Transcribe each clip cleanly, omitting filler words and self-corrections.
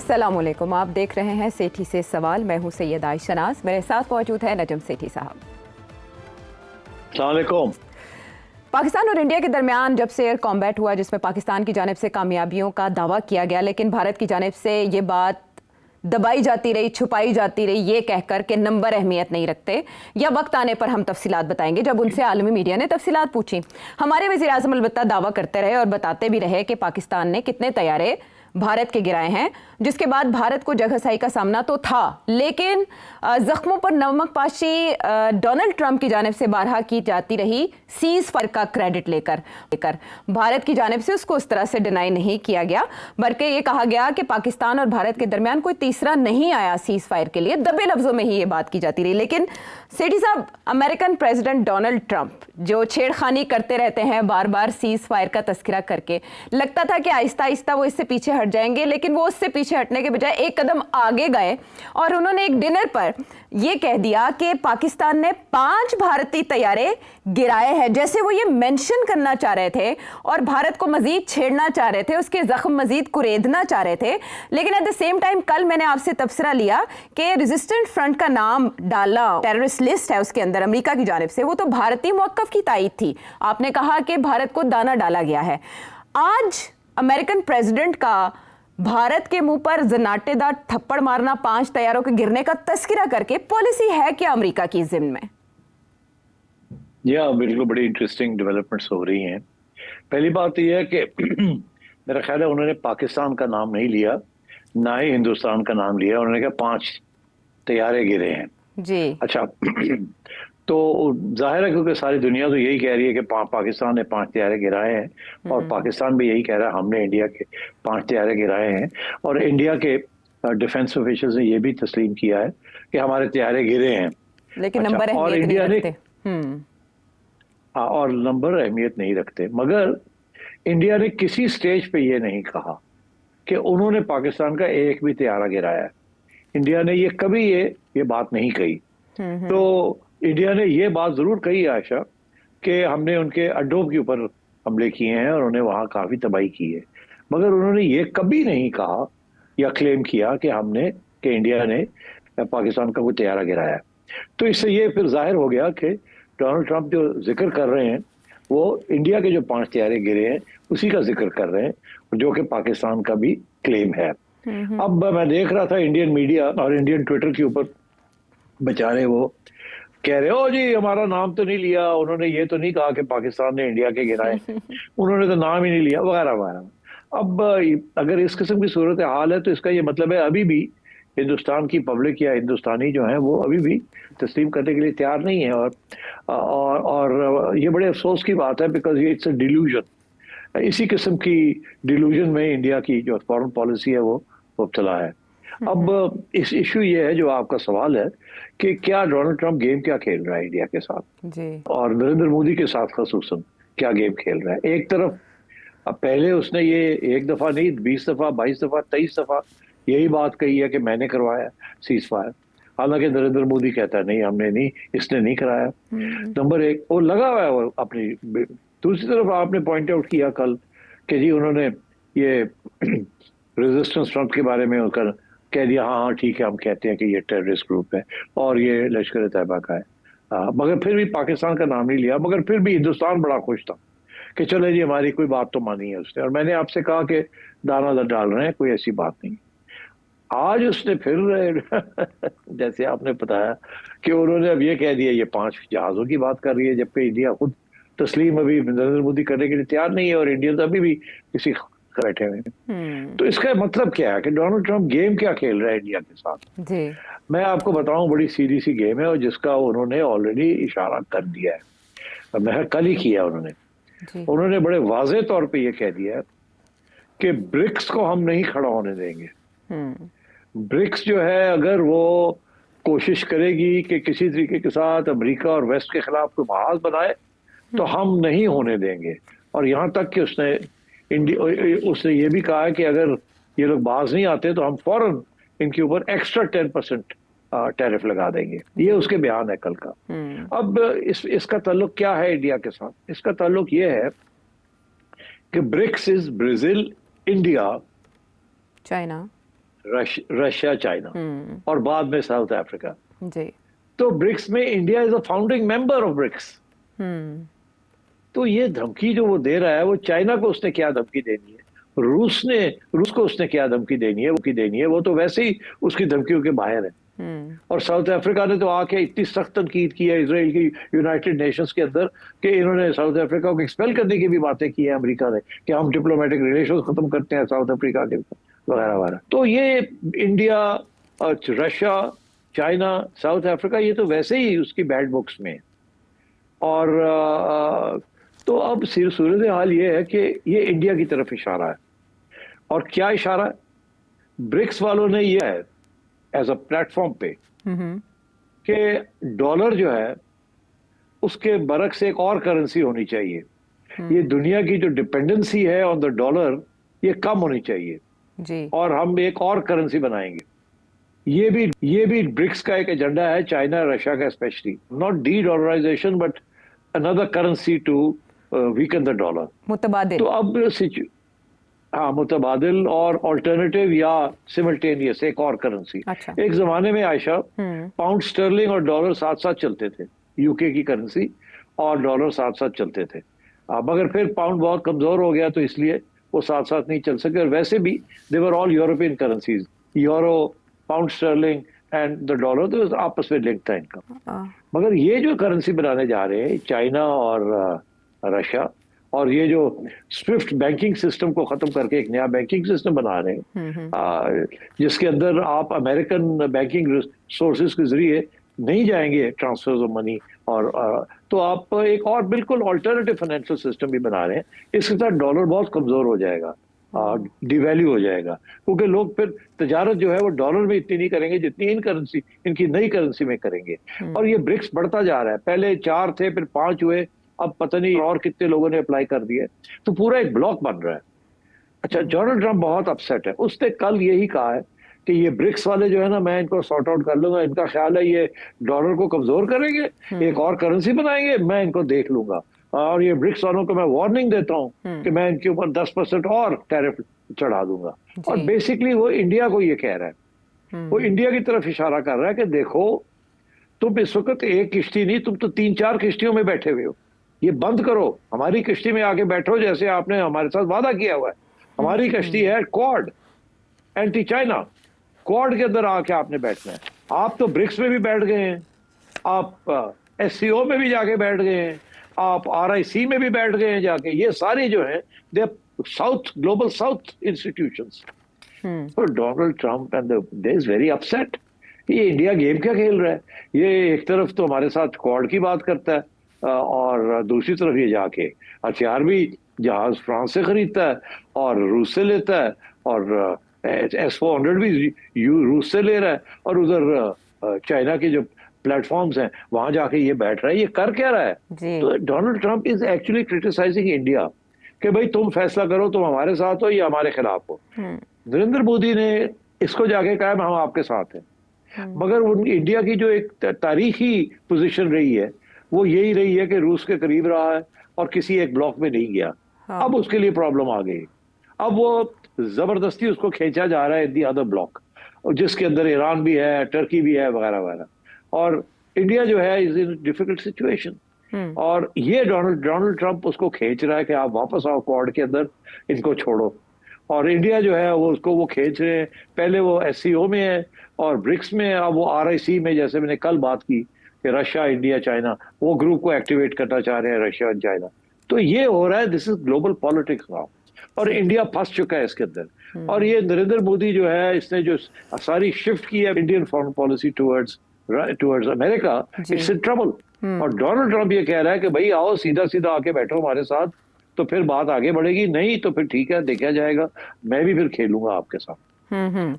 अस्सलामुअलैकुम, आप देख रहे हैं सेठी से सवाल। मैं हूं सैयद आयशा नाज, मेरे साथ मौजूद है नजम सेठी साहब। अस्सलामुअलैकुम। पाकिस्तान और इंडिया के दरमियान जब से एयर कॉम्बैट हुआ, जिसमें पाकिस्तान की जानिब से कामयाबियों का दावा किया गया, लेकिन भारत की जानिब से ये बात दबाई जाती रही, छुपाई जाती रही, ये कहकर कि नंबर अहमियत नहीं रखते या वक्त आने पर हम तफसीलात बताएंगे। जब उनसे आलमी मीडिया ने तफसीलात पूछी, हमारे वज़ीर आज़म अलबत्ता दावा करते रहे और बताते भी रहे कि पाकिस्तान ने कितने तैयारे भारत के गिराए हैं, जिसके बाद भारत को जगहसाई का सामना तो था, लेकिन जख्मों पर नमक पाशी डोनाल्ड ट्रंप की जानिब से बारहा की जाती रही सीज फायर का क्रेडिट लेकर भारत की जानिब से उसको उस तरह से डिनाई नहीं किया गया, बल्कि ये कहा गया कि पाकिस्तान और भारत के दरमियान कोई तीसरा नहीं आया सीज फायर के लिए। दबे लफ्जों में ही ये बात की जाती रही। लेकिन सेठी साहब, अमेरिकन प्रेसिडेंट डोनाल्ड ट्रंप जो छेड़खानी करते रहते हैं बार बार सीज फायर का तस्करा करके, लगता था कि आहिस्ता आहिस्ता वो इससे पीछे हट जाएंगे, लेकिन वो उससे पीछे हटने के बजाय एक कदम आगे गए और उन्होंने एक डिनर पर यह कह दिया कि पाकिस्तान ने 5 भारतीय तैयारे गिराए हैं, जैसे वो ये मेंशन करना चाह रहे थे और भारत को मजीद छेड़ना चाह रहे थे, उसके जख्म मजीद कुरेदना चाह रहे थे। लेकिन एट द सेम टाइम कल मैंने आपसे तबसरा लिया कि रेजिस्टेंट फ्रंट का नाम डाला, टेररिस्ट लिस्ट है उसके अंदर अमेरिका की जानिब से, वो तो भारतीय मौक़िफ़ की तायीद थी। आपने कहा कि भारत को दाना डाला गया है। आज अमेरिकन प्रेसिडेंट का भारत के मुंह पर जनाटेदार थप्पड़ मारना, 5 तैयारों के गिरने का तस्करा करके, पॉलिसी है क्या अमेरिका की जिम्मे में? बिल्कुल बड़ी इंटरेस्टिंग डेवलपमेंट्स हो रही हैं। पहली बात यह है कि मेरा ख्याल है उन्होंने पाकिस्तान का नाम नहीं लिया, ना ही हिंदुस्तान का नाम लिया। उन्होंने कहा 5 तैयारे गिरे हैं जी। अच्छा तो जाहिर है क्योंकि सारी दुनिया तो यही कह रही है कि पाकिस्तान ने 5 तैयारे गिराए हैं और पाकिस्तान भी यही कह रहा है हमने इंडिया के 5 तैयारे गिराए हैं, और इंडिया के डिफेंस ऑफिशियल्स ने यह भी तस्लीम किया है कि हमारे तैयारे गिरे हैं। लेकिन नंबर और इंडिया ने और नंबर अहमियत नहीं रखते, मगर इंडिया ने किसी स्टेज पे ये नहीं कहा कि उन्होंने पाकिस्तान का एक भी तैयारा गिराया है। इंडिया ने ये कभी ये बात नहीं कही। तो इंडिया ने ये बात जरूर कही आयशा कि हमने उनके अड्डों के ऊपर हमले किए हैं और उन्हें वहां काफी तबाही की है, मगर उन्होंने ये कभी नहीं कहा या क्लेम किया कि इंडिया ने पाकिस्तान का कोई तैयारा गिराया। तो इससे ये फिर जाहिर हो गया कि डोनाल्ड ट्रंप जो जिक्र कर रहे हैं वो इंडिया के जो 5 तैयारे गिरे हैं उसी का जिक्र कर रहे हैं, जो कि पाकिस्तान का भी क्लेम है। अब मैं देख रहा था इंडियन मीडिया और इंडियन ट्विटर के ऊपर बेचारे वो कह रहे हो जी हमारा नाम तो नहीं लिया, उन्होंने ये तो नहीं कहा कि पाकिस्तान ने इंडिया के गिराए उन्होंने तो नाम ही नहीं लिया, वगैरह वगैरह। अब अगर इस किस्म की सूरत हाल है तो इसका ये मतलब है अभी भी हिंदुस्तान की पब्लिक या हिंदुस्तानी जो है वो अभी भी तस्लीम करने के लिए तैयार नहीं है। और ये बड़े अफसोस की बात है, बिकॉज ये इट्स अ डिल्यूजन। इसी किस्म की डिल्यूजन में इंडिया की जो फॉरेन पॉलिसी है वो मुब्तला है। अब इस इशू ये है जो आपका सवाल है कि क्या डोनाल्ड ट्रंप गेम क्या खेल रहा है इंडिया के साथ जी, और नरेंद्र मोदी के साथ खसूसन क्या गेम खेल रहा है। एक तरफ अब पहले उसने ये 1 दफा नहीं 20 दफा 22 दफा 23 दफा यही बात कही है कि मैंने करवाया सीज फायर, हालांकि नरेंद्र मोदी कहता है नहीं हमने नहीं, इसने नहीं कराया। नंबर 1 वो लगा हुआ है वो अपनी। दूसरी तरफ आपने पॉइंट आउट किया कल कि जी उन्होंने ये रेजिस्टेंस फ्रंट के बारे में उनका कह दिया हाँ ठीक है हम कहते हैं कि ये टेररिस्ट ग्रुप है और ये लश्कर तैयबा का है, मगर फिर भी पाकिस्तान का नाम नहीं लिया। मगर फिर भी हिंदुस्तान बड़ा खुश था कि चले जी हमारी कोई बात तो मानी है उसने, और मैंने आपसे कहा कि दाना डाल रहे हैं, कोई ऐसी बात नहीं। आज उसने फिर जैसे आपने बताया कि उन्होंने अब ये कह दिया ये 5 जहाजों की बात कर रही है, जबकि इंडिया खुद तस्लीम अभी नरेंद्र मोदी करने के लिए तैयार नहीं है और इंडिया तो अभी भी किसी बैठे हुए हैं। तो इसका मतलब क्या है कि डोनाल्ड ट्रंप गेम क्या खेल रहा है इंडिया के साथ जी। मैं आपको बताऊं बड़ी सीधी सी गेम है और जिसका उन्होंने ऑलरेडी इशारा कर दिया है, और मैं कल ही किया उन्होंने बड़े वाजे तौर पे ये कह दिया है कि ब्रिक्स को हम नहीं खड़ा होने देंगे। ब्रिक्स जो है अगर वो कोशिश करेगी कि किसी तरीके के साथ अमेरिका और वेस्ट के खिलाफ कोई महाज बनाए तो हम नहीं होने देंगे। और यहाँ तक कि उसने ये भी कहा है कि अगर ये लोग बाज नहीं आते तो हम फौरन इनके ऊपर एक्स्ट्रा 10% टैरिफ लगा देंगे। ये उसके बयान है कल का। अब इसका ताल्लुक क्या है इंडिया के साथ? इसका ताल्लुक ये है कि BRICS is Brazil, India, China Russia, China और बाद में साउथ अफ्रीका। जी। तो ब्रिक्स में India is a founding member of BRICS. तो ये धमकी जो वो दे रहा है, वो चाइना को उसने क्या धमकी देनी है, रूस को उसने क्या धमकी देनी है, वो तो वैसे ही उसकी धमकियों के बाहर है। और साउथ अफ्रीका ने तो आके इतनी सख्त तनकीद की है इसराइल की यूनाइटेड नेशंस के अंदर कि इन्होंने साउथ अफ्रीका को एक्सपेल करने की भी बातें की है अमेरिका ने, कि हम डिप्लोमेटिक रिलेशन खत्म करते हैं साउथ अफ्रीका के वगैरह वगैरह। तो ये India, Russia, China, south Africa, ये तो वैसे ही उसकी बैड बुक्स में। और तो अब सूरत हाल ये है कि ये इंडिया की तरफ इशारा है। और क्या इशारा है? ब्रिक्स वालों ने ये है एज अ प्लेटफॉर्म पे कि डॉलर जो है उसके बरक से एक और करेंसी होनी चाहिए। ये दुनिया की जो डिपेंडेंसी है ऑन द डॉलर, ये कम होनी चाहिए जी। और हम एक और करेंसी बनाएंगे। ये भी ब्रिक्स का एक एजेंडा है, चाइना रशिया का specially. Not dedollarisation but another currency to weaken the dollar. मुतबादिल। तो अब हाँ, मुतबादिल और ऑल्टरनेटिव या सिमल्टेनियस एक और करेंसी। अच्छा। एक जमाने में आयशा पाउंड स्टर्लिंग और डॉलर साथ साथ चलते थे, यूके की करेंसी और डॉलर साथ साथ चलते थे। मगर फिर पाउंड बहुत कमजोर हो गया तो इसलिए वो साथ साथ नहीं चल सके। और वैसे भी they were all European currencies, euro, pound sterling and the dollar, तो आपस में लिंक था इनका। मगर ये जो करेंसी बनाने जा रहे हैं चाइना और रशिया, और ये जो स्विफ्ट बैंकिंग सिस्टम को खत्म करके एक नया बैंकिंग सिस्टम बना रहे हैं, जिसके अंदर आप अमेरिकन बैंकिंग सोर्सेज के जरिए नहीं जाएंगे ट्रांसफर्स ऑफ मनी, और तो आप एक और बिल्कुल ऑल्टरनेटिव फाइनेंशियल सिस्टम भी बना रहे हैं। इसके साथ डॉलर बहुत कमजोर हो जाएगा, डिवैल्यू हो जाएगा, क्योंकि लोग फिर तजारत जो है वो डॉलर में इतनी नहीं करेंगे जितनी इनकी नई करेंसी में करेंगे। और ये ब्रिक्स बढ़ता जा रहा है, पहले 4 थे, फिर 5 हुए, अब पता नहीं और कितने लोगों ने अप्लाई कर दिए, तो पूरा एक ब्लॉक बन रहा है। अच्छा, डोनाल्ड ट्रंप बहुत अपसेट है। उसने कल यही कहा है कि ये ब्रिक्स वाले जो है ना, मैं इनको सॉर्ट आउट कर लूंगा, इनका ख्याल है ये डॉलर को कमजोर करेंगे, एक और करेंसी बनाएंगे, मैं इनको देख लूंगा। और ये ब्रिक्स वालों को मैं वार्निंग देता हूँ कि मैं इनके ऊपर 10% और टैरिफ चढ़ा दूंगा। और बेसिकली वो इंडिया को ये कह रहा है, वो इंडिया की तरफ इशारा कर रहा है कि देखो, तुम इस वक्त एक किश्ती नहीं, तुम तो 3-4 किश्तियों में बैठे हुए हो, ये बंद करो, हमारी किश्ती में आके बैठो, जैसे आपने हमारे साथ वादा किया हुआ है। हमारी किश्ती है क्वाड, एंटी चाइना क्वाड के अंदर आके आपने बैठना है। आप तो ब्रिक्स में भी बैठ गए हैं, आप SCO में भी जाके बैठ गए हैं, आप RIC में भी बैठ गए हैं जाके। ये सारी जो है दे साउथ, ग्लोबल साउथ इंस्टीट्यूशंस। तो Donald Trump and they is very upset. ये इंडिया गेम क्या खेल रहा है? ये एक तरफ तो हमारे साथ क्वाड की बात करता है और दूसरी तरफ ये जाके हथियार भी जहाज फ्रांस से खरीदता है और रूस से लेता है, और S-400 भी रूस से ले रहा है, और उधर चाइना के जो प्लेटफॉर्म्स हैं वहां जाके ये बैठ रहा है। ये कर क्या रहा है? तो Donald Trump is actually criticising India कि भाई तुम फैसला करो, तुम हमारे साथ हो या हमारे खिलाफ हो। नरेंद्र मोदी ने इसको जाके कहा हम आपके साथ हैं। मगर इंडिया की जो एक तारीखी पोजीशन रही है वो यही रही है कि रूस के करीब रहा है और किसी एक ब्लॉक में नहीं गया। अब उसके लिए प्रॉब्लम आ गई, अब वो जबरदस्ती उसको खींचा जा रहा है दी अदर ब्लॉक, जिसके अंदर ईरान भी है, टर्की भी है, वगैरह वगैरह। और इंडिया जो है इज इन डिफिकल्ट सिचुएशन, और ये डोनाल्ड ट्रंप उसको खींच रहा है कि आप वापस आओ क्वाड के अंदर, इनको छोड़ो। और इंडिया जो है वो उसको वो खींच रहे हैं। पहले वो SCO में है और ब्रिक्स में है, अब वो RIC में, जैसे मैंने कल बात की कि रशिया, इंडिया, चाइना, वो ग्रुप को एक्टिवेट करना चाह रहे हैं, रशिया और चाइना। तो ये हो रहा है, this is global politics now, और इंडिया फंस चुका है इसके अंदर। और ये नरेंद्र मोदी जो है, इसने जो सारी शिफ्ट की है Indian foreign policy towards America, it's in trouble. और डोनाल्ड ट्रंप ये कह रहा है कि भाई आओ, सीधा सीधा आके बैठो हमारे साथ, तो फिर बात आगे बढ़ेगी, नहीं तो फिर ठीक है, देखा जाएगा, मैं भी फिर खेलूंगा आपके साथ।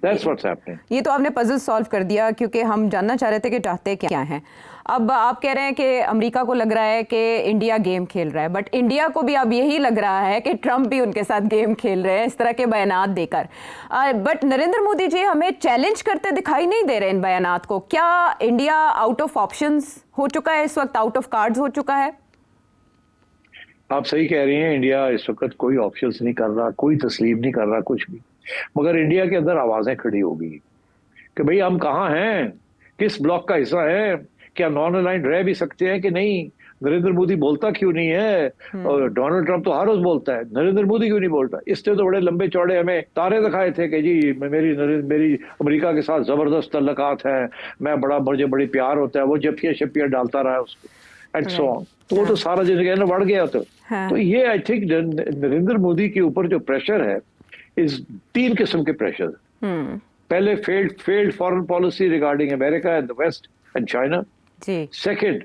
That's what's happening. ये तो आपने पजल सॉल्व कर दिया, क्योंकि हम जानना चाह रहे थे कि चाहते क्या हैं। अब आप कह रहे हैं कि अमेरिका को लग रहा है कि इंडिया गेम खेल रहा है, बट इंडिया को भी अब यही लग रहा है कि ट्रंप भी उनके साथ गेम खेल रहे हैं, इस तरह के बयानात देकर। बट नरेंद्र मोदी जी हमें चैलेंज करते दिखाई नहीं दे रहे इन बयानात को। क्या इंडिया आउट ऑफ ऑप्शंस हो चुका है इस वक्त, आउट ऑफ कार्ड्स हो चुका है? आप सही कह रही हैं, इंडिया इस वक्त कोई ऑप्शंस नहीं कर रहा, कोई तस्लीम नहीं कर रहा कुछ भी। मगर इंडिया के अंदर आवाजें खड़ी हो गई कि भाई हम कहाँ हैं, किस ब्लॉक का हिस्सा है, क्या नॉन अलाइंड रह भी सकते हैं कि नहीं, नरेंद्र मोदी बोलता क्यों नहीं है, और डोनाल्ड ट्रंप तो हर रोज बोलता है, नरेंद्र मोदी क्यों नहीं बोलता। इसने तो बड़े लंबे चौड़े हमें तारे दिखाए थे कि जी मेरी अमेरिका के साथ जबरदस्त तल्लकात है, मुझे बड़ी प्यार होता है, वो जफिया शफिया डालता रहा उसको एंड सो ऑन। तो वो तो सारा जिंदगी बढ़ गया। तो ये आई थिंक नरेंद्र मोदी के ऊपर जो प्रेशर है इस 3 किस्म के प्रेशर। पहले failed foreign policy regarding America and the West and China. जी. Second,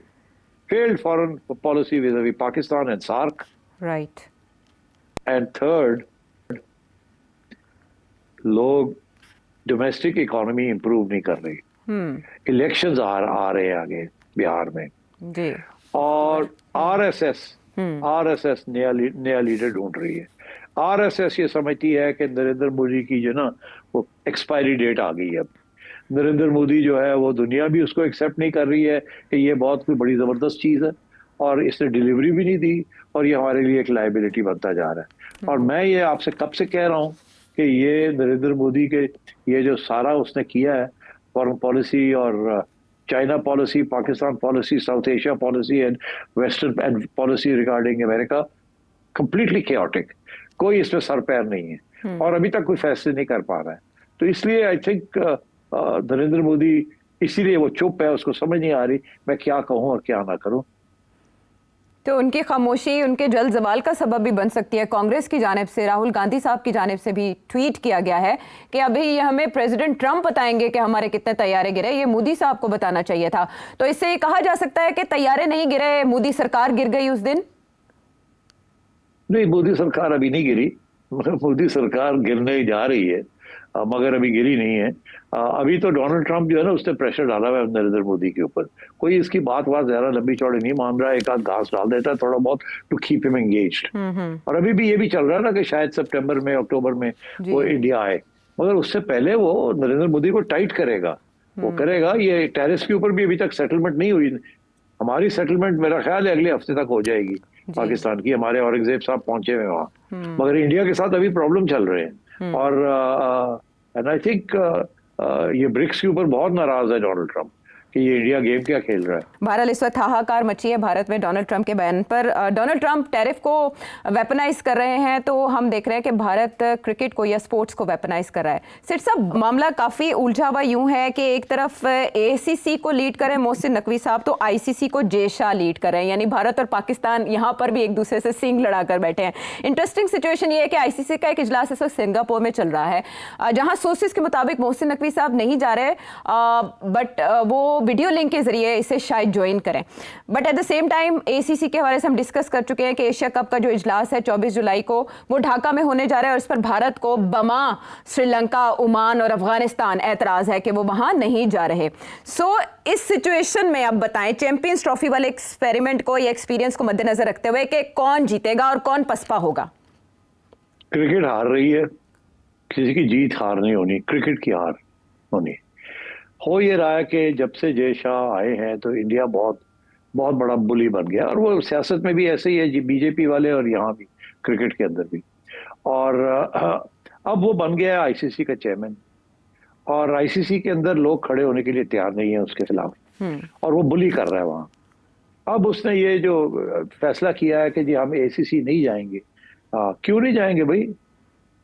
failed foreign policy vis-a-vis Pakistan and SAARC. Right. And third, लोग डोमेस्टिक इकोनॉमी इंप्रूव नहीं कर रही। इलेक्शंस आ रहे हैं आगे बिहार में जी। और आरएसएस नया लीडर ढूंढ रही है। आरएसएस ये समझती है कि नरेंद्र मोदी की जो ना वो एक्सपायरी डेट आ गई है। अब नरेंद्र मोदी जो है वो दुनिया भी उसको एक्सेप्ट नहीं कर रही है कि ये बहुत कोई बड़ी जबरदस्त चीज है और इसने डिलीवरी भी नहीं दी और ये हमारे लिए एक लायबिलिटी बनता जा रहा है। और मैं ये आपसे कब से कह रहा हूँ कि ये नरेंद्र मोदी के ये जो सारा उसने किया है फॉरेन पॉलिसी और China policy, Pakistan policy, south Asia policy and western and policy regarding America, completely chaotic, कोई इसमें सर पैर नहीं है और अभी तक कोई फैसले नहीं कर पा रहा है। तो इसलिए आई थिंक नरेंद्र मोदी इसीलिए वो चुप है, उसको समझ नहीं आ रही मैं क्या कहूं और क्या ना करूं। तो उनकी खामोशी उनके जल्द जवाल का सबब भी बन सकती है। कांग्रेस की जानिब से, राहुल गांधी साहब की जानिब से भी ट्वीट किया गया है कि अभी ये हमें प्रेसिडेंट ट्रंप बताएंगे कि हमारे कितने तैयारे गिरे, ये मोदी साहब को बताना चाहिए था। तो इससे ये कहा जा सकता है कि तैयारे नहीं गिरे, मोदी सरकार गिर गई उस दिन। नहीं, मोदी सरकार अभी नहीं गिरी, मोदी सरकार गिरने जा रही है मगर अभी गिरी नहीं है। अभी तो डोनाल्ड ट्रंप जो है ना उसने प्रेशर डाला हुआ है नरेंद्र मोदी के ऊपर। कोई इसकी बात ज्यादा लंबी चौड़ी नहीं मान रहा है, एक आध घास डाल देता है थोड़ा बहुत टू कीप हिम एंगेज्ड। और अभी भी ये भी चल रहा है ना कि शायद सितंबर में अक्टूबर में वो इंडिया आए, मगर उससे पहले वो नरेंद्र मोदी को टाइट करेगा, वो करेगा। ये टेरिस के ऊपर भी अभी तक सेटलमेंट नहीं हुई। हमारी सेटलमेंट मेरा ख्याल है अगले हफ्ते तक हो जाएगी पाकिस्तान की। हमारे औरंगजेब साहब पहुंचे हुए वहां, मगर इंडिया के साथ अभी प्रॉब्लम चल रहे हैं। और एंड आई थिंक ये ब्रिक्स के ऊपर बहुत नाराज है डोनाल्ड ट्रंप कि ये इंडिया गेम क्या खेल रहा है। बहरहाल इस वक्त हाहाकार मची है भारत में डोनाल्ड ट्रंप के बयान पर। डोनाल्ड ट्रंप टैरिफ को वेपनाइज कर रहे हैं, तो हम देख रहे हैं कि भारत क्रिकेट को या स्पोर्ट्स को वेपनाइज कर रहा है। सेठ साहब, मामला काफ़ी उलझा हुआ यूं है कि एक तरफ एसीसी को लीड कर रहे हैं मोहसिन नकवी साहब, तो आईसीसी को जय शाह लीड कर रहे हैं, यानी भारत और पाकिस्तान यहाँ पर भी एक दूसरे से सींग लड़ा कर बैठे हैं। इंटरेस्टिंग सिचुएशन ये है कि आईसीसी का एक इजलास इस वक्त सिंगापुर में चल रहा है, जहाँ सोर्सेज के मुताबिक मोहसिन नकवी साहब नहीं जा रहे, बट वो वीडियो लिंक के जरिए इसे शायद ज्वाइन करें। But at the same time ACC के हवाले से हम डिस्कस कर चुके हैं कि एशिया कप का जो इजलास है 24 जुलाई को वो ढाका में होने जा रहा है और इस पर भारत को बमा श्रीलंका, ओमान और अफगानिस्तान एतराज है कि वो वहां नहीं जा रहे। सो इस सिचुएशन में अब बताएं, चैंपियंस ट्रॉफी वाले एक्सपेरिमेंट को या एक्सपीरियंस को मद्देनजर रखते हुए कि कौन जीतेगा और कौन पसपा होगा। क्रिकेट हार रही है, किसी की जीत हार नहीं होनी, क्रिकेट की हार होनी। हो ये रहा है कि जब से जय शाह आए हैं तो इंडिया बहुत बहुत बड़ा बुली बन गया, और वो सियासत में भी ऐसे ही है, बीजेपी वाले और यहाँ भी क्रिकेट के अंदर भी। और अब वो बन गया है आईसीसी का चेयरमैन, और आईसीसी के अंदर लोग खड़े होने के लिए तैयार नहीं है उसके खिलाफ, और वो बुली कर रहा है वहाँ। अब उसने ये जो फैसला किया है कि जी हम एसीसी नहीं जाएंगे। क्यों नहीं जाएंगे भाई?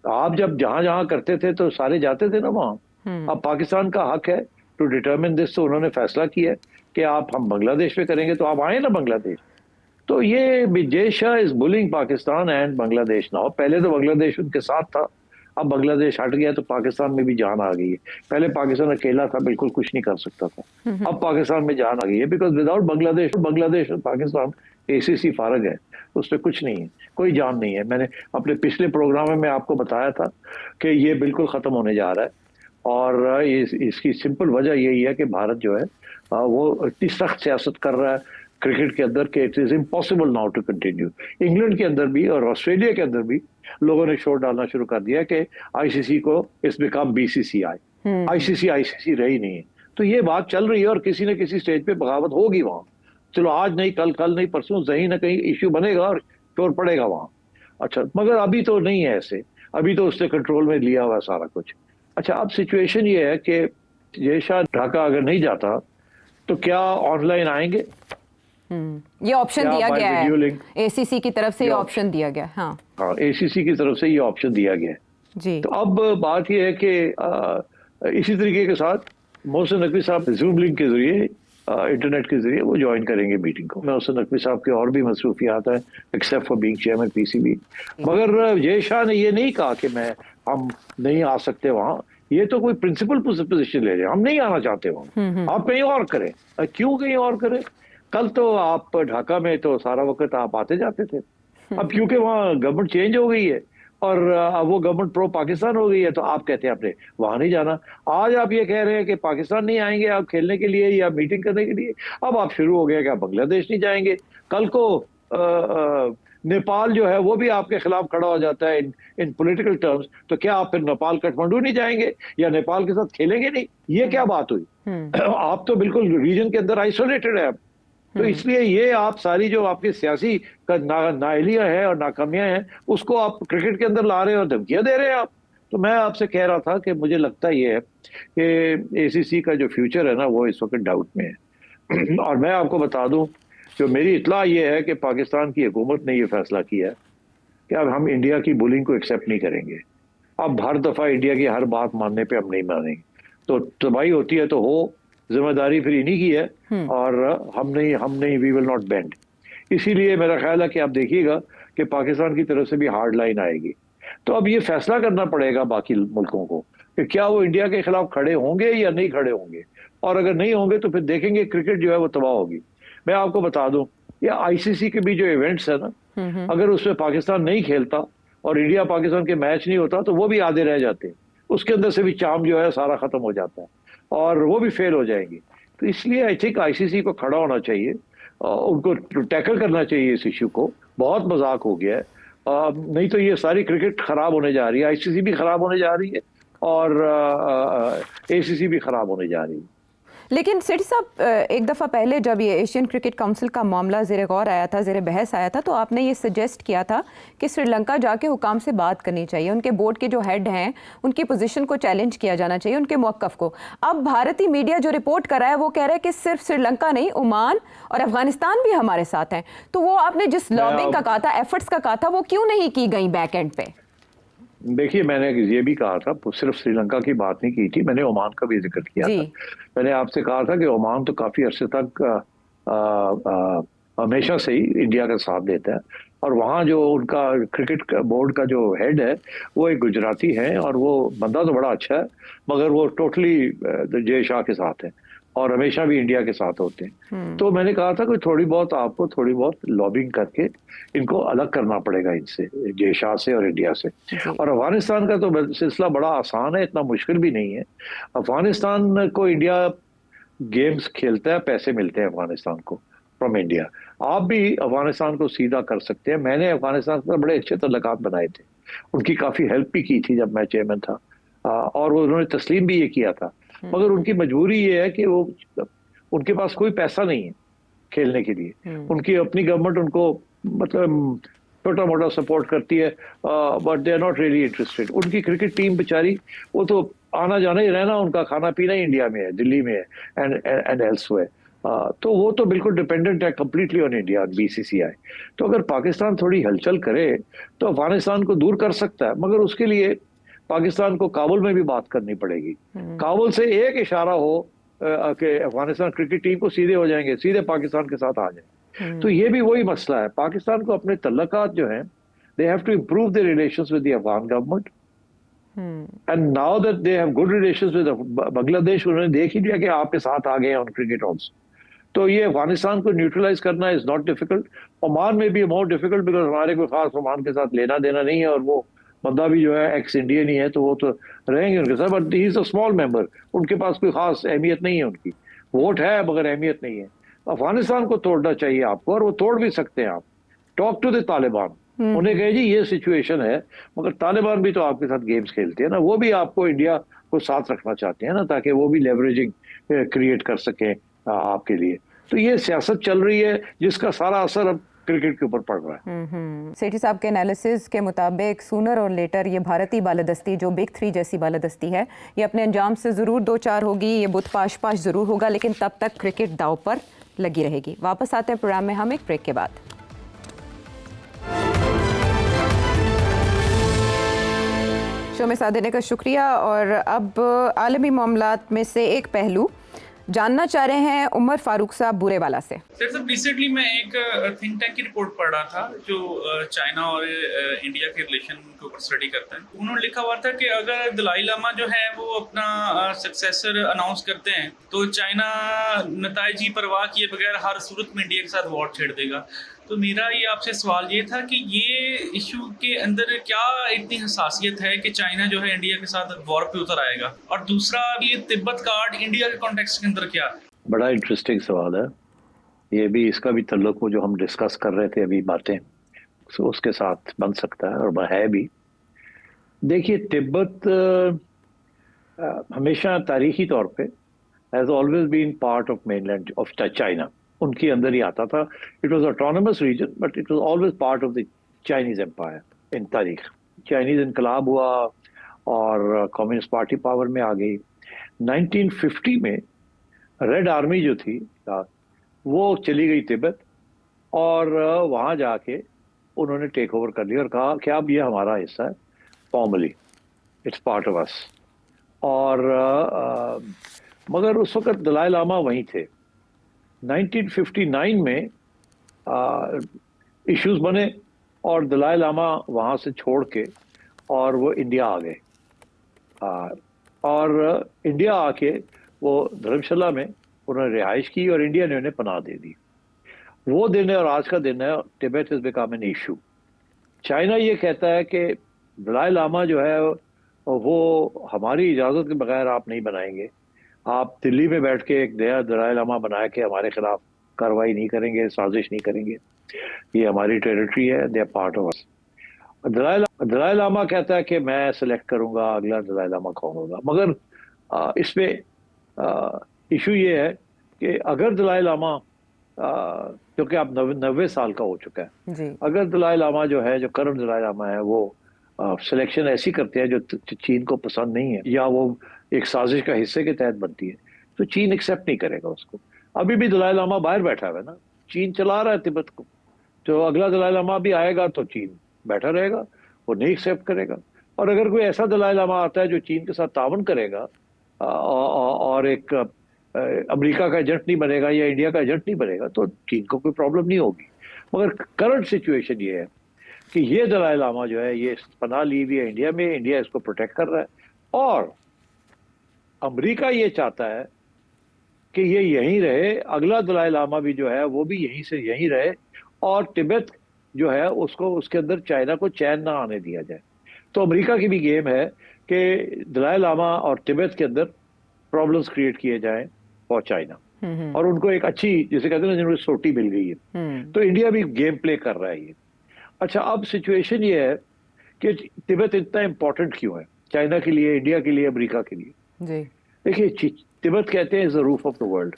आप जब जहां जहां करते थे तो सारे जाते थे ना वहां। अब पाकिस्तान का हक है टू डिटर्मिन दिस, तो उन्होंने फैसला किया कि आप हम बांग्लादेश में करेंगे, तो आप आए ना बांग्लादेश। तो ये Jay Shah is bullying Pakistan and Bangladesh now. पहले तो बांग्लादेश उनके साथ था, अब बांग्लादेश हट गया तो पाकिस्तान में भी जान आ गई है। पहले पाकिस्तान अकेला था, बिल्कुल कुछ नहीं कर सकता था, अब पाकिस्तान में जान आ गई है, बिकॉज विदाउट बांग्लादेश और पाकिस्तान एसीसी फारग है, उसमें कुछ नहीं है, कोई जान नहीं है। मैंने अपने पिछले प्रोग्राम में आपको बताया था कि ये बिल्कुल खत्म होने जा रहा है, और इसकी सिंपल वजह यही है कि भारत जो है वो इतनी सख्त सियासत कर रहा है क्रिकेट के अंदर कि it is impossible now to continue. England के अंदर भी और ऑस्ट्रेलिया के अंदर भी लोगों ने शोर डालना शुरू कर दिया कि आईसीसी को इस बिकम बीसीसीआई, आईसीसी रही नहीं है। तो ये बात चल रही है और किसी न किसी स्टेज पे बगावत होगी वहां। चलो आज नहीं, कल नहीं, परसों कहीं ना कहीं इश्यू बनेगा और शोर पड़ेगा वहां। अच्छा, मगर अभी तो नहीं है ऐसे। अभी तो उसने कंट्रोल में लिया हुआ सारा कुछ। अच्छा, अब सिचुएशन ये है कि जय शाह ढाका अगर नहीं जाता तो क्या ऑनलाइन आएंगे? ये ऑप्शन क्या दिया by गया video है, link? एसीसी की तरफ से ये ये ऑप्शन दिया गया है। हाँ हाँ, एसीसी की तरफ से ये ऑप्शन दिया गया है। जी। तो अब बात ये है कि इसी तरीके के साथ मोहसिन नकवी साहब जूम लिंक के जरिए, इंटरनेट के जरिए वो ज्वाइन करेंगे मीटिंग को। मोहसिन नकवी साहब के और भी मसरूफियात हैं except for being chairman PCB. मगर जय शाह ने ये नहीं कहा कि हम नहीं आ सकते वहाँ। ये तो कोई प्रिंसिपल पोजीशन ले रहे हैं, हम नहीं आना चाहते वहाँ, आप कहीं और करें। क्यों कहीं और करें? कल तो आप ढाका में तो सारा वक्त आप आते जाते थे। अब क्योंकि वहाँ गवर्नमेंट चेंज हो गई है और अब वो गवर्नमेंट प्रो पाकिस्तान हो गई है, तो आप कहते हैं आपने वहां नहीं जाना। आज आप ये कह रहे हैं कि पाकिस्तान नहीं आएंगे आप खेलने के लिए या मीटिंग करने के लिए। अब आप शुरू हो गया कि आप बांग्लादेश नहीं जाएंगे। कल को नेपाल जो है वो भी आपके खिलाफ खड़ा हो जाता है इन पॉलिटिकल टर्म्स, तो क्या आप फिर नेपाल काठमांडू नहीं जाएंगे या नेपाल के साथ खेलेंगे नहीं? ये क्या बात हुई? आप तो बिल्कुल रीजन के अंदर आइसोलेटेड है। तो इसलिए ये आप सारी जो आपकी सियासी नाअहलियां हैं और नाकामियां हैं उसको आप क्रिकेट के अंदर ला रहे हैं और धमकियां दे रहे हैं आप। तो मैं आपसे कह रहा था कि मुझे लगता ये है कि एसीसी का जो फ्यूचर है ना वो इस वक्त डाउट में है। और मैं आपको बता दूं, जो मेरी इत्ला ये है कि पाकिस्तान की हुकूमत ने ये फैसला किया है कि अब हम इंडिया की बुलिंग को एक्सेप्ट नहीं करेंगे। अब हर दफा इंडिया की हर बात मानने पे हम नहीं मानेंगे। तो तबाही होती है तो हो, जिम्मेदारी फिर इन्हीं की है और हम नहीं वी विल नॉट बेंड। इसीलिए मेरा ख्याल है कि आप देखिएगा कि पाकिस्तान की तरफ से भी हार्ड लाइन आएगी। तो अब ये फैसला करना पड़ेगा बाकी मुल्कों को कि क्या वो इंडिया के खिलाफ खड़े होंगे या नहीं खड़े होंगे। और अगर नहीं होंगे तो फिर देखेंगे क्रिकेट जो है वो तबाह होगी। मैं आपको बता दूं, ये आईसीसी के भी जो इवेंट्स है ना, अगर उसमें पाकिस्तान नहीं खेलता और इंडिया पाकिस्तान के मैच नहीं होता तो वो भी आधे रह जाते हैं। उसके अंदर से भी चाम जो है सारा खत्म हो जाता है और वो भी फेल हो जाएंगी। तो इसलिए आई थिंक आईसीसी को खड़ा होना चाहिए, उनको टैकल करना चाहिए इस इश्यू को। बहुत मजाक हो गया है, नहीं तो ये सारी क्रिकेट खराब होने जा रही है, आईसीसी भी खराब होने जा रही है और एसीसी भी खराब होने जा रही है। लेकिन सेठी साहब, एक दफ़ा पहले जब ये एशियन क्रिकेट काउंसिल का मामला ज़ेर गौर आया था, ज़ेर बहस आया था, तो आपने ये सजेस्ट किया था कि श्रीलंका जाके हुकाम से बात करनी चाहिए, उनके बोर्ड के जो हेड हैं उनकी पोजीशन को चैलेंज किया जाना चाहिए, उनके मौक़िफ़ को। अब भारतीय मीडिया जो रिपोर्ट कर रहा है वो कह रहा है कि सिर्फ श्रीलंका नहीं, ओमान और अफगानिस्तान भी हमारे साथ हैं। तो वो आपने जिस लॉबिंग का कहा था, एफर्ट्स का कहा था, वो क्यों नहीं की गई बैक एंड पे? देखिए, मैंने ये भी कहा था, सिर्फ श्रीलंका की बात नहीं की थी, मैंने ओमान का भी जिक्र किया था। मैंने आपसे कहा था कि ओमान तो काफी अरसे तक हमेशा से ही इंडिया का साथ देता है और वहाँ जो उनका क्रिकेट बोर्ड का जो हेड है वो एक गुजराती है और वो बंदा तो बड़ा अच्छा है, मगर वो टोटली जय शाह के साथ है और हमेशा भी इंडिया के साथ होते हैं। तो मैंने कहा था कि आपको थोड़ी बहुत लॉबिंग करके इनको अलग करना पड़ेगा इनसे, जय शाह से और इंडिया से। और अफगानिस्तान का तो सिलसिला बड़ा आसान है, इतना मुश्किल भी नहीं है। अफगानिस्तान को इंडिया गेम्स खेलता है, पैसे मिलते हैं अफगानिस्तान को फ्रॉम इंडिया। आप भी अफगानिस्तान को सीधा कर सकते हैं। मैंने अफगानिस्तान से बड़े अच्छे तल्लुकात बनाए थे, उनकी काफी हेल्प भी की थी जब मैं चेयरमैन था और उन्होंने तस्लीम भी ये किया था। मगर उनकी मजबूरी ये है कि वो उनके पास कोई पैसा नहीं है खेलने के लिए। उनकी अपनी गवर्नमेंट उनको मतलब छोटा मोटा सपोर्ट करती है but they are not really interested. उनकी क्रिकेट टीम बेचारी, वो तो आना जाना ही रहना, उनका खाना पीना ही इंडिया में है, दिल्ली में है एंड एल्सवेयर। तो वो तो बिल्कुल डिपेंडेंट है कंप्लीटली ऑन इंडिया, बीसीसीआई। तो अगर पाकिस्तान थोड़ी हलचल करे तो अफगानिस्तान को दूर कर सकता है, मगर उसके लिए पाकिस्तान को काबुल में भी बात करनी पड़ेगी। काबुल से एक इशारा हो कि अफगानिस्तान क्रिकेट टीम को सीधे हो जाएंगे, सीधे पाकिस्तान के साथ आ जाए। तो ये भी वही मसला है, पाकिस्तान को अपने तल्लुकात जो हैं, they have to improve the relations with the Afghan government and now that they have good relations with Bangladesh, उन्होंने देख ही लिया कि आपके साथ आ गए हैं ऑन क्रिकेट ऑल्सो। तो ये अफगानिस्तान को न्यूट्रलाइज करना इज नॉट डिफिकल्ट। ओमान में भी मोर डिफिकल्ट बिकॉज हमारे कोई खास ओमान के साथ लेना देना नहीं है और वो बंदा भी जो है एक्स इंडियन ही है, तो वो तो रहेंगे उनके साथ, but he is a small member, उनके पास कोई खास अहमियत नहीं है, उनकी वोट है मगर अहमियत नहीं है। अफगानिस्तान को तोड़ना चाहिए आपको और वो तोड़ भी सकते हैं आप। टॉक टू द तालिबान, उन्हें कहे जी ये सिचुएशन है, मगर तालिबान भी तो आपके साथ गेम्स खेलते हैं ना, वो भी आपको इंडिया को साथ रखना चाहते हैं ना, ताकि वो भी लेवरेजिंग क्रिएट कर सकें आपके लिए। तो ये सियासत चल रही है जिसका सारा असर अब क्रिकेट के ऊपर पड़ रहा है। सेठी साहब के एनालिसिस के मुताबिक सूनर और लेटर ये भारतीय बालादस्ती जो बिग 3 जैसी बालादस्ती है ये अपने अंजाम से ज़रूर दो चार होगी, ये बुत पाश पाश ज़रूर होगा, लेकिन तब तक क्रिकेट दाव पर लगी रहेगी। वापस आते हैं प्रोग्राम में हम एक ब्रेक के बाद। शो में साथ देने का शुक्रिया। और अब आलमी मामलात में से एक पहलू जानना चाह रहे हैं उमर फारूक साहब बुरेवाला से। सर रिसेंटली मैं एक थिंक टैंक की रिपोर्ट पढ़ रहा था जो चाइना और इंडिया के रिलेशन के ऊपर स्टडी करता है। उन्होंने लिखा हुआ था कि अगर दलाई लामा जो है वो अपना सक्सेसर अनाउंस करते हैं तो चाइना नताइजी परवाह किए बगैर हर सूरत में इंडिया के साथ वॉर छेड़ देगा। तो मेरा ये आपसे सवाल ये था कि ये इशू के अंदर क्या इतनी हसासियत है कि चाइना जो है इंडिया के साथ वॉर पे उतर आएगा, और दूसरा ये तिब्बत कार्ड इंडिया के कॉन्टेक्स्ट के अंदर क्या? बड़ा इंटरेस्टिंग सवाल है ये भी, इसका भी तल्लुक वो जो हम डिस्कस कर रहे थे अभी बातें उसके साथ बन सकता है और है भी। देखिए तिब्बत हमेशा तारीखी तौर पे has always been part of mainland of China, उनके अंदर ही आता था। It was autonomous region but it was always part of the Chinese empire in तारीख। चाइनीज इनकलाब हुआ और कम्युनिस्ट पार्टी पावर में आ गई। 1950 में रेड आर्मी जो थी वो चली गई तिब्बत और वहाँ जाके उन्होंने टेक ओवर कर लिया और कहा कि अब ये हमारा हिस्सा है, फॉर्मली इट्स पार्ट ऑफ अस। और मगर उस वक्त दलाई लामा वहीं थे। 1959 में इश्यूज बने और दलाई लामा वहाँ से छोड़ के और वो इंडिया आ गए। और इंडिया आके वो धर्मशाला में उन्होंने रिहाइश की और इंडिया ने उन्हें पनाह दे दी। वो दिन है और आज का दिन है, Tibet is become an issue. China ये कहता है कि दलाई लामा जो है वो हमारी इजाज़त के बगैर आप नहीं बनाएंगे, आप दिल्ली में बैठ के एक नया दलाई लामा बना के हमारे खिलाफ कार्रवाई नहीं करेंगे, साजिश नहीं करेंगे, ये हमारी टेरिटरी है, they are part of us. Dalai Lama कहता है कि मैं सिलेक्ट करूंगा अगला दलाई लामा कौन होगा। मगर इसमें इशू ये है कि अगर दलाई लामा क्योंकि आप 90 साल का हो चुका है जी। अगर दलाई लामा जो है, जो करंट दलाई लामा है, वो सिलेक्शन ऐसी करते हैं जो चीन को पसंद नहीं है या वो एक साजिश का हिस्से के तहत बनती है, तो चीन एक्सेप्ट नहीं करेगा उसको। अभी भी दलाई लामा बाहर बैठा हुआ है ना, चीन चला रहा है तिब्बत को, तो अगला दलाई लामा भी आएगा तो चीन बैठा रहेगा, वो नहीं एक्सेप्ट करेगा। और अगर कोई ऐसा दलाई लामा आता है जो चीन के साथ तावन करेगा और एक अमेरिका का एजेंट नहीं बनेगा या इंडिया का एजेंट नहीं बनेगा, तो चीन को कोई प्रॉब्लम नहीं होगी। मगर करंट सिचुएशन ये है कि ये दलाई लामा जो है ये पनाह ली हुई है इंडिया में, इंडिया इसको प्रोटेक्ट कर रहा है और अमेरिका ये चाहता है कि ये यहीं रहे, अगला दलाई लामा भी जो है वो भी यहीं से यहीं रहे और तिब्बत जो है उसको उसके अंदर चाइना को चैन ना आने दिया जाए। तो अमेरिका की भी गेम है कि दलाई लामा और तिब्बत के अंदर प्रॉब्लम्स क्रिएट किए जाएं फॉर चाइना और उनको एक अच्छी, जिसे कहते हैं ना, जिन्होंने सोटी मिल गई है। तो इंडिया भी गेम प्ले कर रहा है ये। अच्छा, अब सिचुएशन ये है कि तिब्बत इतना इंपॉर्टेंट क्यों है चाइना के लिए, इंडिया के लिए, अमेरिका के लिए? जी। देखिए तिब्बत कहते हैं is the roof of the world.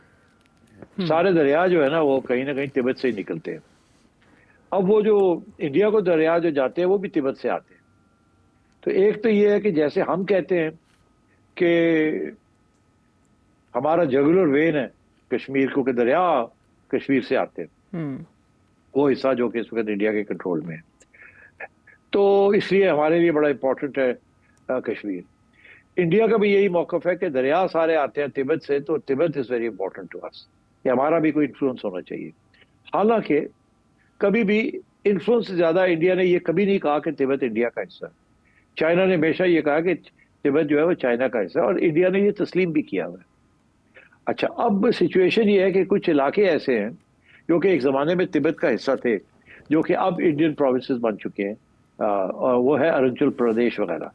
सारे दरिया जो है ना वो कहीं ना कहीं तिब्बत से ही निकलते हैं। अब वो जो इंडिया को दरिया जो जाते हैं वो भी तिब्बत से आते हैं। तो एक तो ये है कि जैसे हम कहते हैं कि हमारा जगुलर वेन है कश्मीर को, कि दरिया कश्मीर से आते हैं, वो हिस्सा जो कि इस वक्त इंडिया के कंट्रोल में है, तो इसलिए हमारे लिए बड़ा इंपॉर्टेंट है कश्मीर। इंडिया का भी यही मौकफ है कि दरिया सारे आते हैं तिब्बत से, तो Tibet is very important to us, कि हमारा भी कोई इन्फ्लुएंस होना चाहिए। हालांकि कभी भी इन्फ्लुएंस से ज्यादा इंडिया ने ये कभी नहीं कहा कि तिब्बत इंडिया का हिस्सा है। चाइना ने हमेशा ये कहा कि तिब्बत जो है वो चाइना का हिस्सा है और इंडिया ने ये तस्लीम भी किया हुआ है। अच्छा, अब सिचुएशन ये है कि कुछ इलाके ऐसे हैं जो कि एक ज़माने में तिब्बत का हिस्सा थे, जो कि अब इंडियन प्रोविंसेस बन चुके हैं, और वो है अरुणाचल प्रदेश वगैरह,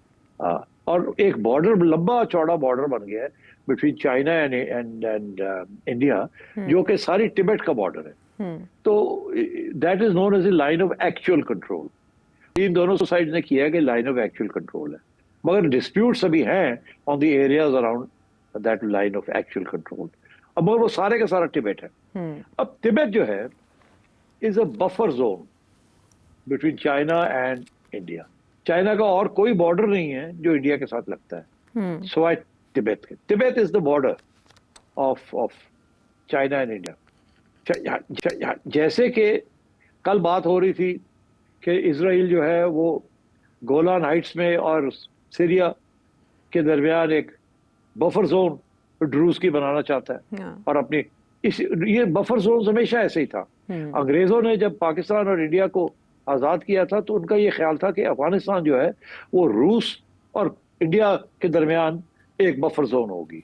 और एक बॉर्डर, लंबा चौड़ा बॉर्डर बन गया है बिटवीन चाइना एंड इंडिया, जो कि सारी तिब्बत का बॉर्डर है। तो that is known as a line of actual control. इन दोनों साइड ने किया है कि लाइन ऑफ एक्चुअल कंट्रोल है, मगर डिस्प्यूट्स अभी हैं on the areas around that line of actual control. अब मगर वो सारे का सारा तिब्बत है। अब तिब्बत जो है is a buffer zone between China and India. China का और कोई बॉर्डर नहीं है जो इंडिया के साथ लगता है, सिवाय तिब्बत के. Tibet is the border of China and India. जैसे कि कल बात हो रही थी कि इजराइल जो है वो गोलान हाइट्स में और सीरिया के दरमियान एक बफर जोन ड्रूज की बनाना चाहता है और अपनी ये बफर जोन हमेशा ऐसे ही था. अंग्रेजों ने जब पाकिस्तान और इंडिया को आजाद किया था तो उनका ये ख्याल था कि अफगानिस्तान जो है वो रूस और इंडिया के दरमियान एक बफर जोन होगी.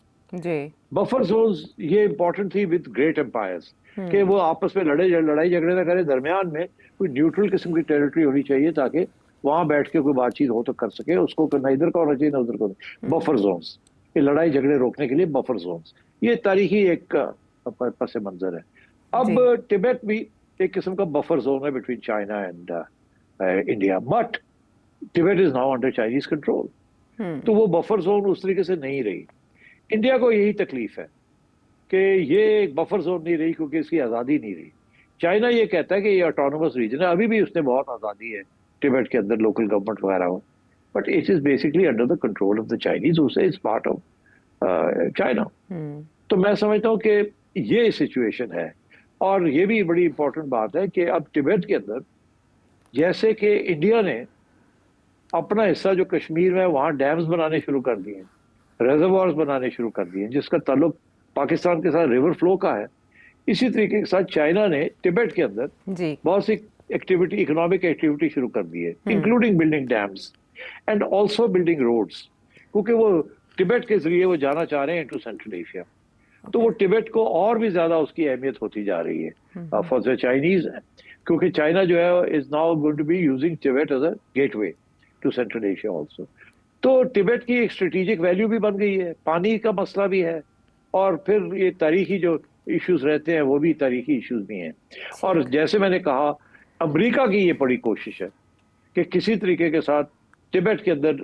बफर जोन्स ये इंपॉर्टेंट थी विद ग्रेट एम्पायर्स कि वो आपस में लड़ाई झगड़े ना करे, दरमियान में कोई न्यूट्रल किस्म की टेरिटरी होनी चाहिए ताकि वहां बैठ के कोई बातचीत हो तो कर सके. उसको ना इधर का होना चाहिए ना उधर का. बफर जोन्स, ये लड़ाई झगड़े रोकने के लिए बफर जोन्स, ये तारीखी एक पस मंजर है. अब तिब्बत भी एक किस्म का बफर जोन है between China and India, but Tibet is now under Chinese control. तो वो बफर जोन उस तरीके से नहीं रही. इंडिया को यही तकलीफ है कि ये एक बफर जोन नहीं रही क्योंकि इसकी आज़ादी नहीं रही. चाइना ये कहता है कि ये ऑटोनोमस रीजन है, अभी भी उसने बहुत आज़ादी है तिब्बत के अंदर, लोकल गवर्नमेंट वगैरह हो, but it is basically under the control of the Chinese, उसे इज पार्ट ऑफ चाइना. तो मैं समझता हूँ कि ये सिचुएशन है. और ये भी बड़ी इंपॉर्टेंट बात है कि अब तिब्बत के अंदर जैसे कि इंडिया ने अपना हिस्सा जो कश्मीर में वहाँ डैम्स बनाने शुरू कर दिए, रेजर्वॉर्स बनाने शुरू कर दिए जिसका ताल्लुक पाकिस्तान के साथ रिवर फ्लो का है, इसी तरीके के साथ चाइना ने तिब्बत के अंदर बहुत सी एक्टिविटी, इकोनॉमिक एक्टिविटी शुरू कर दी है, including building dams and also building roads, क्योंकि वो तिब्बत के जरिए वो जाना चाह रहे हैं टू सेंट्रल एशिया. तो वो तिब्बत को और भी ज्यादा उसकी अहमियत होती जा रही है फॉर द चाइनीज, क्योंकि चाइना जो है is now going to be using Tibet as a gateway to Central Asia also. तो तिब्बत की एक स्ट्रेटेजिक वैल्यू भी बन गई है, पानी का मसला भी है, और फिर ये तारीखी जो इश्यूज रहते हैं वो भी तारीखी इश्यूज भी हैं. और जैसे मैंने कहा, अमेरिका की ये बड़ी कोशिश है कि किसी तरीके के साथ तिब्बत के अंदर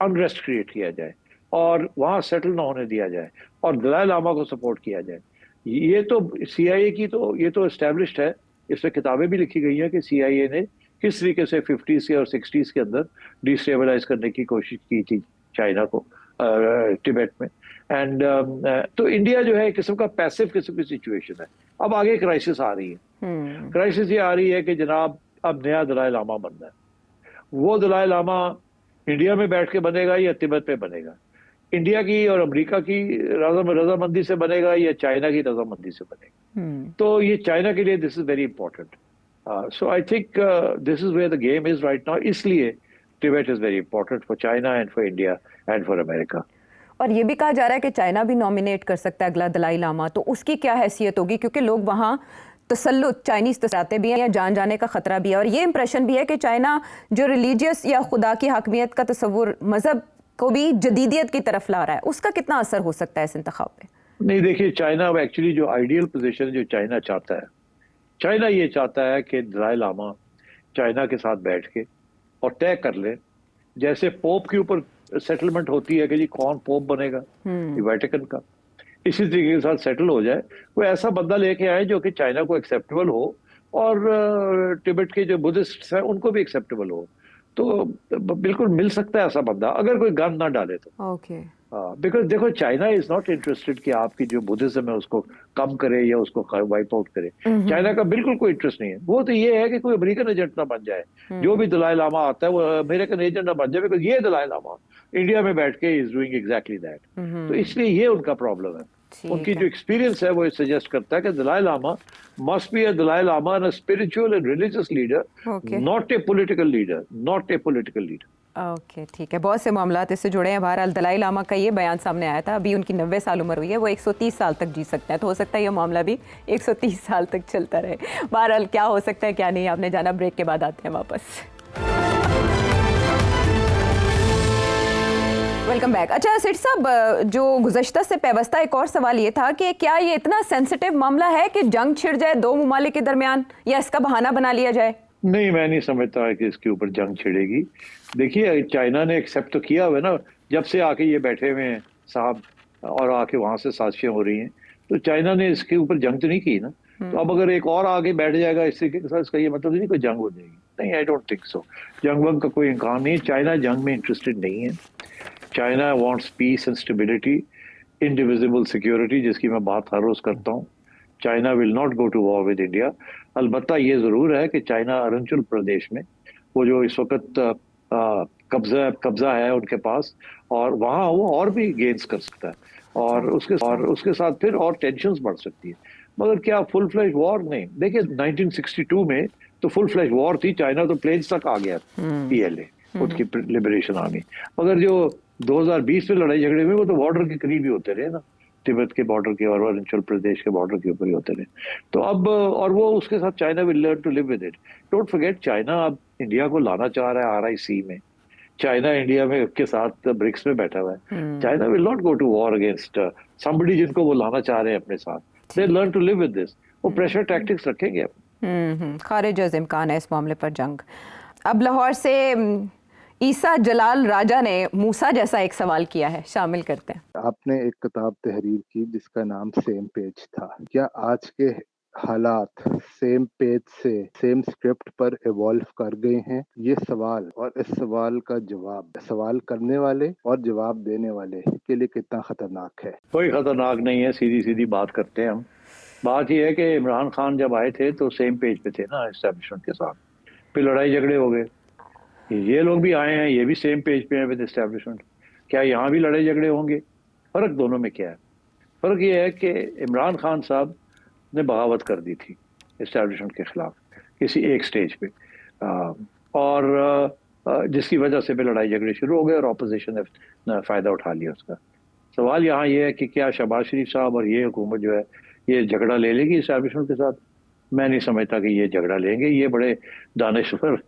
अनरेस्ट क्रिएट किया जाए और वहाँ सेटल ना होने दिया जाए और दलाई लामा को सपोर्ट किया जाए. ये तो CIA की तो ये तो एस्टेब्लिश्ड है, इसमें किताबें भी लिखी गई हैं कि CIA ने किस तरीके से 50s के और 60s के अंदर डिस्टेबलाइज करने की कोशिश की थी चाइना को तिब्बत में. एंड तो इंडिया जो है एक किस्म का पैसिव किस्म की सिचुएशन है. अब आगे क्राइसिस आ रही है. क्राइसिस ये आ रही है कि जनाब अब नया दलाई लामा बनना है. वो दलाई लामा इंडिया में बैठ के बनेगा या तिब्बत में बनेगा, इंडिया की और अमेरिका की रजामंदी से बनेगा या चाइना की रजामंदी से बनेगा. तो ये चाइना के लिए this is very important. So I think this is where the game is right now. इसलिए Tibet is very important for China and for India and for America. और ये भी कहा जा रहा है कि चाइना भी नॉमिनेट कर सकता है अगला दलाई लामा, तो उसकी क्या हैसियत होगी, क्योंकि लोग वहाँ तसल्लुत चाइनीज तसराते भी हैं या जान जाने का खतरा भी है. और ये इंप्रेशन भी है कि चाइना जो रिलीजियस या खुदा की हकमियत का तस्वुर, मजहब को भी जदीदियत की तरफ ला रहा है, उसका कितना असर हो सकता है इस इंतखाब पे? नहीं, देखिए, चाइना एक्चुअली जो आइडियल पोजीशन जो चाइना चाहता है, चाइना ये चाहता है कि दलाई लामा चाइना के साथ बैठ के और तय कर ले, जैसे पोप के ऊपर सेटलमेंट होती है कि जी कौन पोप बनेगा वेटिकन का, इसी तरीके के साथ सेटल हो जाए. कोई ऐसा बंदा लेके आए जो कि चाइना को एक्सेप्टेबल हो और तिब्बत के जो बुद्धिस्ट हैं उनको भी एक्सेप्टेबल हो. तो बिल्कुल मिल सकता है ऐसा बंदा, अगर कोई गन ना डाले तो. ओके. बिकॉज देखो, चाइना इज नॉट इंटरेस्टेड कि आपकी जो बुद्धिज्म है उसको कम करे या उसको वाइप आउट करे. चाइना का बिल्कुल कोई इंटरेस्ट नहीं है. वो तो ये है कि कोई अमेरिकन एजेंट ना बन जाए. जो भी दलाई लामा आता है वो अमेरिकन एजेंट ना बन जाए, बिकॉज ये दलाई लामा इंडिया में बैठ के इज डूइंग एग्जैक्टली दैट. तो इसलिए ये उनका प्रॉब्लम है. उनकी जो एक्सपीरियंस है वो सजेस्ट करता है कि Dalai Lama must be a Dalai Lama and a spiritual and religious leader, not a political leader, not a political leader. Okay, ठीक है. बहुत से मामलात इससे जुड़े हैं. बहरहाल दलाई लामा का ये बयान सामने आया था, अभी उनकी 90 साल उम्र हुई है, वो 130 साल तक जी सकते हैं, तो हो सकता है ये मामला भी 130 साल तक चलता रहे. बहरहाल क्या हो सकता है क्या नहीं, आपने जाना. ब्रेक के बाद आते हैं वापस. Welcome back. अच्छा सेठ साहब, जो गुज़श्ता से पैवस्ता एक और सवाल ये था कि क्या ये इतना सेंसिटिव मामला है कि जंग छिड़ जाए दो ममालिक के दरमियान, या इसका बहाना बना लिया जाए? नहीं, मैं नहीं समझता है कि इसके ऊपर जंग छिड़ेगी. देखिए, चाइना ने एक्सेप्ट तो किया हुआ है ना, जब से आके ये बैठे हुए हैं साहब और आके वहाँ से साजिशें हो रही हैं, तो चाइना ने इसके ऊपर जंग तो नहीं की ना. तो अब अगर एक और आगे बैठ जाएगा इसी के साथ, इसका ये मतलब नहीं कोई जंग हो जाएगी, नहीं, आई डोंट थिंक सो। जंग वंग का कोई इम्कान नहीं है। चाइना जंग में इंटरेस्टेड नहीं है। China wants peace and stability, indivisible security, जिसकी मैं बात हर रोज करता हूँ। China will not go to war with India. अलबत्ता ये जरूर है कि चाइना अरुणाचल प्रदेश में वो जो इस वक्त कब्जा है उनके पास, और वहाँ वो और भी गेन्स कर सकता है, और उसके साथ फिर और टेंशन्स बढ़ सकती है। मगर क्या फुल फ्लैश वॉर? नहीं। देखिए 1962 में तो फुल फ्लैश वॉर थी, चाइना तो प्लेन्स तक आ गया, PLA उसकी लिबरेशन आर्मी। मगर जो 2020 में लड़ाई झगड़े में वो तो बॉर्डर के करीब ही होते रहे ना, तिब्बत के बॉर्डर के और अरुणाचल प्रदेश के बॉर्डर के ऊपर ही होते रहे। तो अब और वो उसके साथ China will learn to live with it. Don't forget, China अब इंडिया को लाना चाह रहा है RIC में। चाइना इंडिया में के साथ ब्रिक्स में बैठा हुआ है। China will not go to war against somebody जिनको वो लाना चाह रहे हैं अपने साथ। They learn to live with this. वो प्रेशर टैक्टिक्स रखेंगे। खारिज अज़ इम्कान है इस मामले पर जंग। अब लाहौर से ईसा जलाल राजा ने मूसा जैसा एक सवाल किया है, शामिल करते हैं। आपने एक किताब तहरीर की जिसका नाम सेम पेज था। क्या आज के हालात सेम पेज से सेम स्क्रिप्ट पर इवॉल्व कर गए हैं? ये सवाल और इस सवाल का जवाब सवाल करने वाले और जवाब देने वाले के लिए कितना खतरनाक है? कोई खतरनाक नहीं है, सीधी सीधी बात करते हैं हम। बात यह है कि इमरान खान जब आए थे तो सेम पेज पे थे ना एस्टेब्लिशमेंट के साथ, फिर लड़ाई झगड़े हो गए। ये लोग भी आए हैं, ये भी सेम पेज पे हैं विद एस्टेब्लिशमेंट। क्या यहाँ भी लड़ाई झगड़े होंगे? फर्क दोनों में क्या है? फर्क ये है कि इमरान खान साहब ने बगावत कर दी थी एस्टेब्लिशमेंट के खिलाफ किसी एक स्टेज पे, और जिसकी वजह से फिर लड़ाई झगड़े शुरू हो गए और अपोजिशन ने फ़ायदा उठा लिया उसका। सवाल यहाँ ये है कि क्या शहबाज शरीफ साहब और ये हुकूमत जो है ये झगड़ा ले लेगी एस्टेब्लिशमेंट के साथ? मैं नहीं समझता कि ये झगड़ा लेंगे। ये बड़े दानिश्वर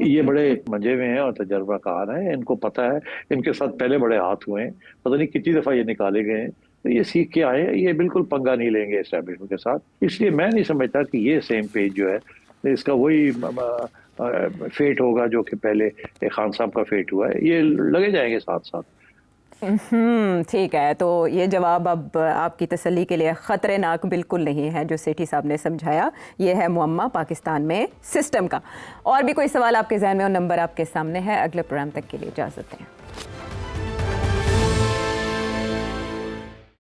ये बड़े मजे में हैं और तजर्बाकार हैं, इनको पता है, इनके साथ पहले बड़े हाथ हुए हैं, पता नहीं कितनी दफ़ा ये निकाले गए हैं। तो ये सीख के आए हैं, ये बिल्कुल पंगा नहीं लेंगे एस्टेब्लिशमेंट के साथ। इसलिए मैं नहीं समझता कि ये सेम पेज जो है इसका वही फेट होगा जो कि पहले खान साहब का फेट हुआ है। ये लगे जाएंगे साथ साथ। ठीक है, तो ये जवाब अब आपकी तसल्ली के लिए ख़तरनाक बिल्कुल नहीं है जो सेठी साहब ने समझाया। ये है मुअम्मा पाकिस्तान में सिस्टम का। और भी कोई सवाल आपके जहन में और नंबर आपके सामने है। अगले प्रोग्राम तक के लिए इजाज़त दें।